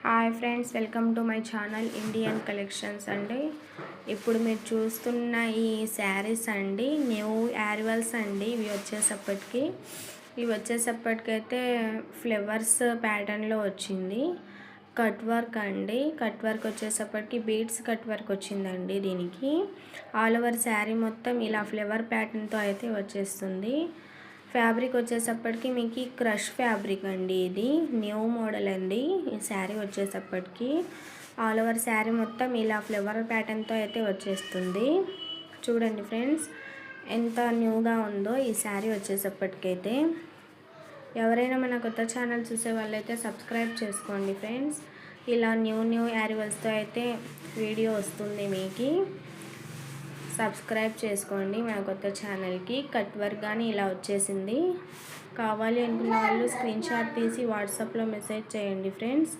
Hi friends, welcome to my channel Indian collections అండి. ఇప్పుడు మీరు చూస్తున్న ఈ శారీస్ అండి న్యూ యారివల్స్ అండి. ఇవి వచ్చేసప్పటికైతే ఫ్లవర్స్ ప్యాటర్న్లో వచ్చింది. కట్ వర్క్ అండి. కట్ వర్క్ వచ్చేసప్పటికి బీడ్స్ కట్ వర్క్ వచ్చిందండి. దీనికి ఆల్ ఓవర్ శారీ మొత్తం ఇలా ఫ్లవర్ ప్యాటర్న్తో అయితే వచ్చేస్తుంది. ఫ్యాబ్రిక్ వచ్చేసప్పటికి మీకు క్రష్ ఫ్యాబ్రిక్ అండి. ఇది న్యూ మోడల్ అండి. ఈ శారీ వచ్చేసప్పటికి ఆల్ ఓవర్ శారీ మొత్తం ఇలా ఫ్లవర్ ప్యాటర్న్తో అయితే వచ్చేస్తుంది. చూడండి ఫ్రెండ్స్, ఎంత న్యూగా ఉందో ఈ శారీ వచ్చేసప్పటికైతే. ఎవరైనా మన కొత్త ఛానల్ చూసే వాళ్ళైతే సబ్స్క్రైబ్ చేసుకోండి ఫ్రెండ్స్. ఇలా న్యూ యారివల్స్తో అయితే వీడియో వస్తుంది. మీకు సబ్స్క్రైబ్ చేసుకోండి మన కొత్త ఛానల్కి. కట్ వర్క్ కానీ ఇలా వచ్చేసింది. కావాలి అనుకున్న వాళ్ళు స్క్రీన్ షాట్ తీసి వాట్సాప్లో మెసేజ్ చేయండి ఫ్రెండ్స్.